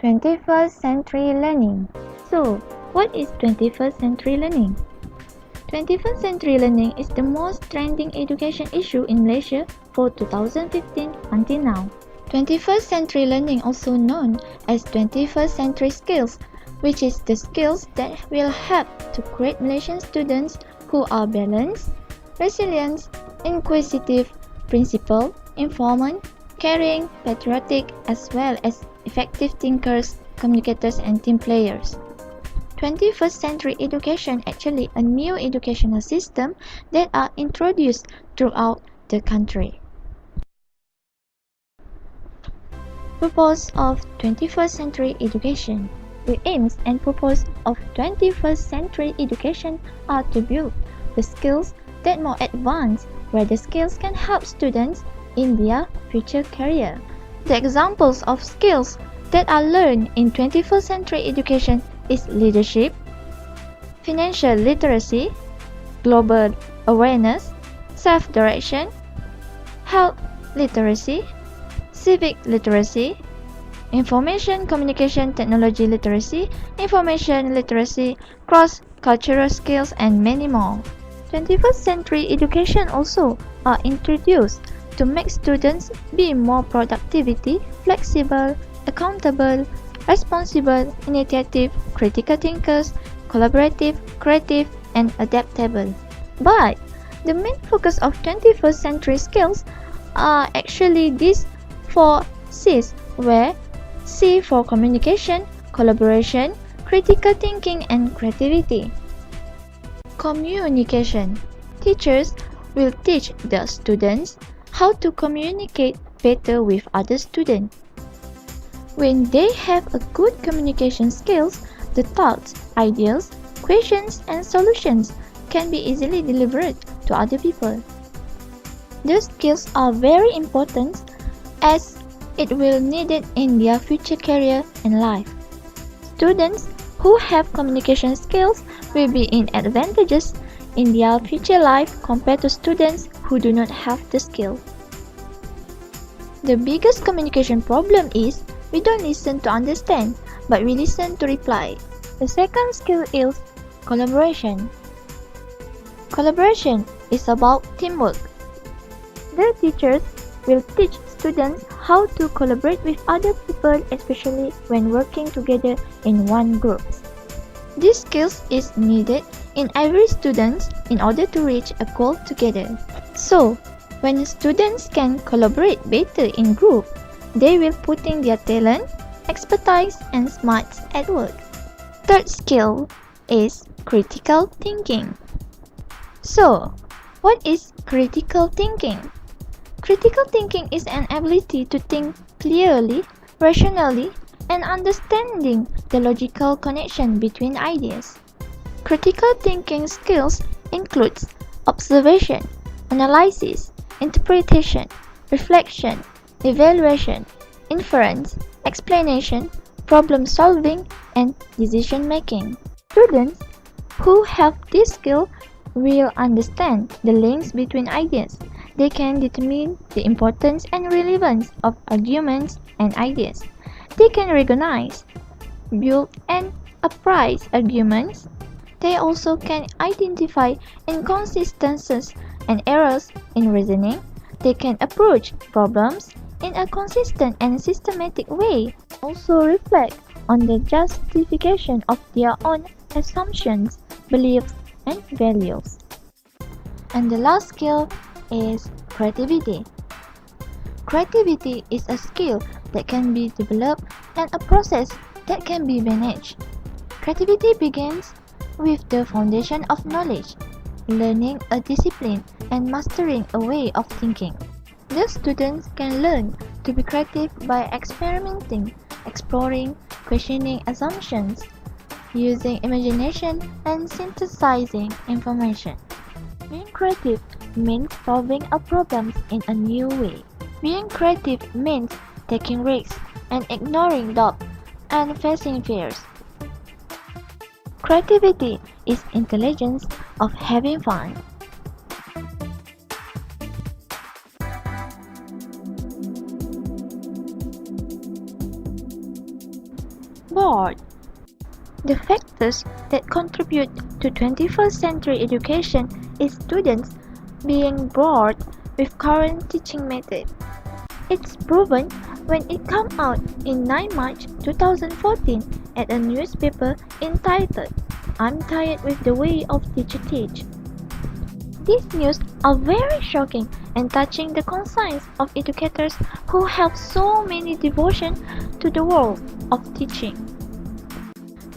21st century learning. So, what is 21st century learning? 21st century learning is the most trending education issue in Malaysia for 2015 until now. 21st century learning, also known as 21st century skills, which is the skills that will help to create Malaysian students who are balanced, resilient, inquisitive, principled, informed, caring, patriotic, as well as effective thinkers, communicators, and team players. 21st century education actually a new educational system that are introduced throughout the country. Purpose of 21st century education. The aims and purpose of 21st century education are to build the skills that more advanced, where the skills can help students in their future career. The examples of skills that are learned in 21st century education is leadership, financial literacy, global awareness, self-direction, health literacy, civic literacy, information communication technology literacy, information literacy, cross-cultural skills, and many more. 21st century education also are introduced to make students be more productivity, flexible, accountable, responsible, initiative, critical thinkers, collaborative, creative, and adaptable. But the main focus of 21st century skills are actually these four C's, where C for communication, collaboration, critical thinking, and creativity. Communication. Teachers will teach their students how to communicate better with other students. When they have a good communication skills, the thoughts, ideas, questions, and solutions can be easily delivered to other people. These skills are very important as it will needed in their future career and life. Students who have communication skills will be in advantages in their future life compared to students who do not have the skill. The biggest communication problem is we don't listen to understand, but we listen to reply. The second skill is collaboration. Collaboration is about teamwork. The teachers will teach students how to collaborate with other people, especially when working together in one group. This skills is needed in every student in order to reach a goal together. So, when students can collaborate better in group, they will put in their talent, expertise, and smarts at work. Third skill is critical thinking. So, what is critical thinking? Critical thinking is an ability to think clearly, rationally, and understanding the logical connection between ideas. Critical thinking skills includes observation, analysis, interpretation, reflection, evaluation, inference, explanation, problem solving, and decision making. Students who have this skill will understand the links between ideas. They can determine the importance and relevance of arguments and ideas. They can recognize, build, and appraise arguments. They also can identify inconsistencies and errors in reasoning. They can approach problems in a consistent and systematic way. Also reflect on the justification of their own assumptions, beliefs, and values. And the last skill is creativity. Creativity is a skill that can be developed and a process that can be managed. Creativity begins with the foundation of knowledge, learning a discipline, and mastering a way of thinking. The students can learn to be creative by experimenting, exploring, questioning assumptions, using imagination, and synthesizing information. Being creative means solving a problem in a new way. Being creative means taking risks and ignoring doubt and facing fears. Creativity is intelligence of having fun. bored. The factors that contribute to 21st century education is students being bored with current teaching methods. It's proven when it came out in 9 March 2014 at a newspaper entitled "I'm Tired with the Way of Teacher Teach." These news are very shocking and touching the conscience of educators who have so many devotion to the world of teaching.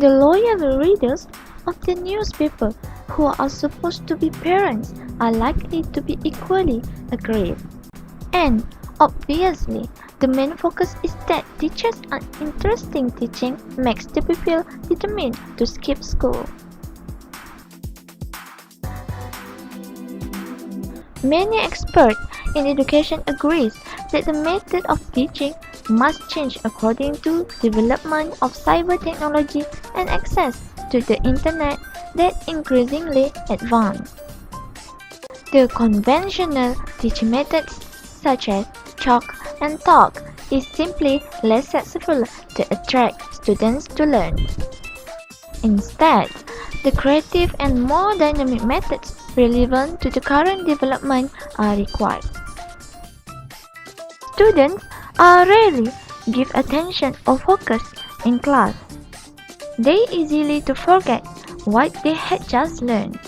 The loyal readers of the newspaper who are supposed to be parents are likely to be equally aggrieved. And obviously, the main focus is that teachers' uninteresting teaching makes the pupil determined to skip school. Many experts in education agree that the method of teaching must change according to development of cyber technology and access to the internet that increasingly advance. The conventional teaching methods such as chalk and talk is simply less successful to attract students to learn. Instead, the creative and more dynamic methods relevant to the current development are required. Students are rarely give attention or focus in class. They easily to forget what they had just learned.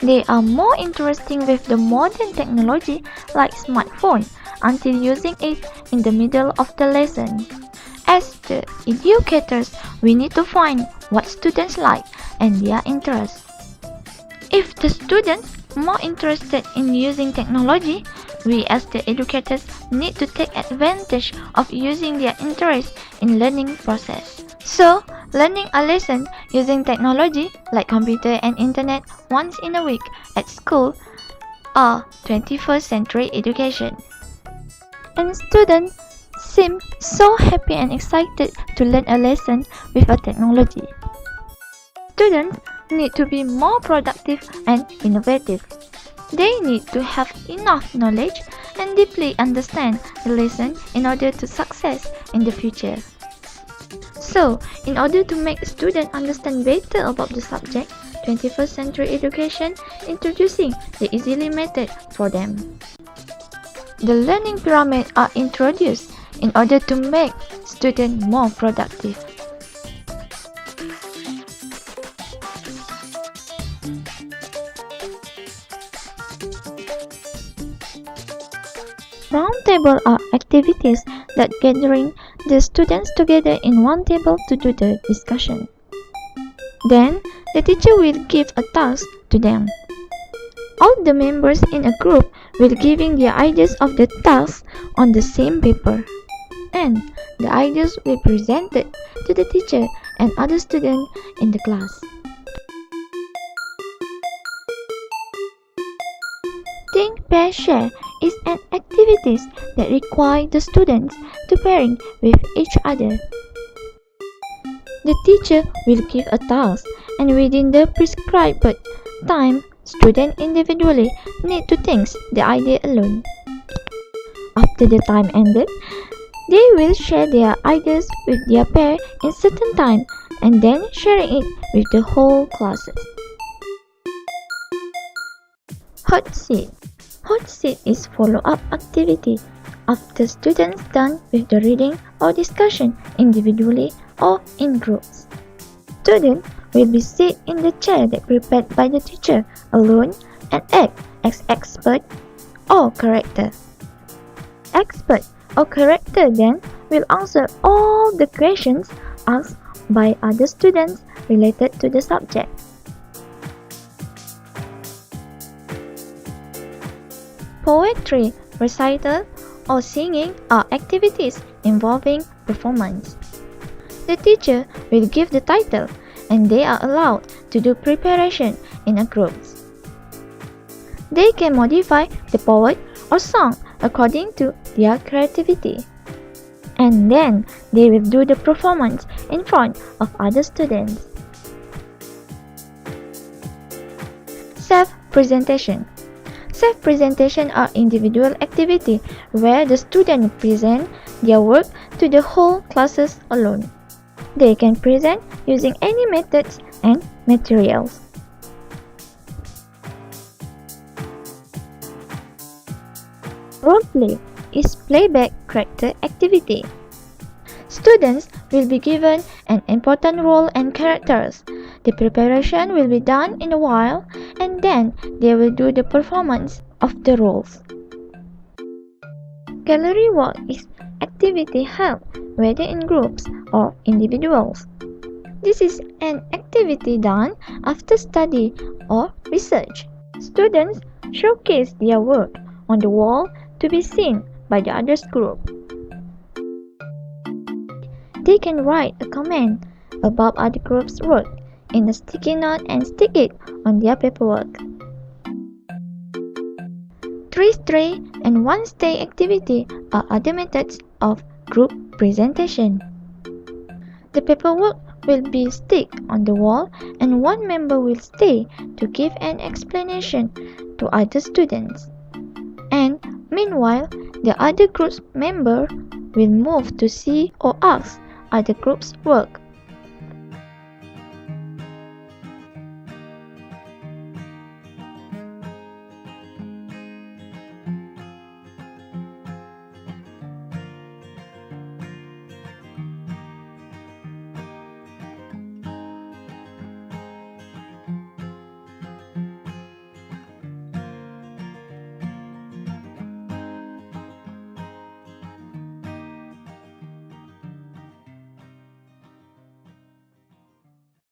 They are more interested with the modern technology like smartphone until using it in the middle of the lesson. As the educators, we need to find what students like and their interests. If the students more interested in using technology, we as the educators need to take advantage of using their interest in learning process. So, learning a lesson using technology like computer and internet once in a week at school are 21st century education. And students seem so happy and excited to learn a lesson with a technology. Students need to be more productive and innovative. They need to have enough knowledge and deeply understand the lesson in order to success in the future. So, in order to make students understand better about the subject, 21st century education introducing the easily method for them. The learning pyramid are introduced in order to make students more productive. Roundtable are activities that gathering the students together in one table to do the discussion. Then, the teacher will give a task to them. All the members in a group will giving their ideas of the task on the same paper. And the ideas will be presented to the teacher and other students in the class. Think, Pair, Share is an activity that requires the students to pairing with each other. The teacher will give a task and within the prescribed time, students individually need to think the idea alone. After the time ended, they will share their ideas with their pair in certain time and then sharing it with the whole classes. Hot seat. Hot seat is follow-up activity after students done with the reading or discussion individually or in groups. Students will be sit in the chair that prepared by the teacher alone and act as expert or character. Expert or character then will answer all the questions asked by other students related to the subject. Poetry, recital, or singing are activities involving performance. The teacher will give the title and they are allowed to do preparation in a group. They can modify the poem or song according to their creativity. And then they will do the performance in front of other students. Self-presentation. Self-presentation are individual activity where the student present their work to the whole classes alone. They can present using any methods and materials. Roleplay is playback character activity. Students will be given an important role and characters. The preparation will be done in a while and then they will do the performance of the roles. Gallery work is activity held whether in groups or individuals. This is an activity done after study or research. Students showcase their work on the wall to be seen by the others group. They can write a comment about other group's work in a sticky note and stick it on their paperwork. 3 stray and 1 stay activity are other methods of group presentation. The paperwork will be stick on the wall and one member will stay to give an explanation to other students. And meanwhile, the other group's member will move to see or ask other group's work.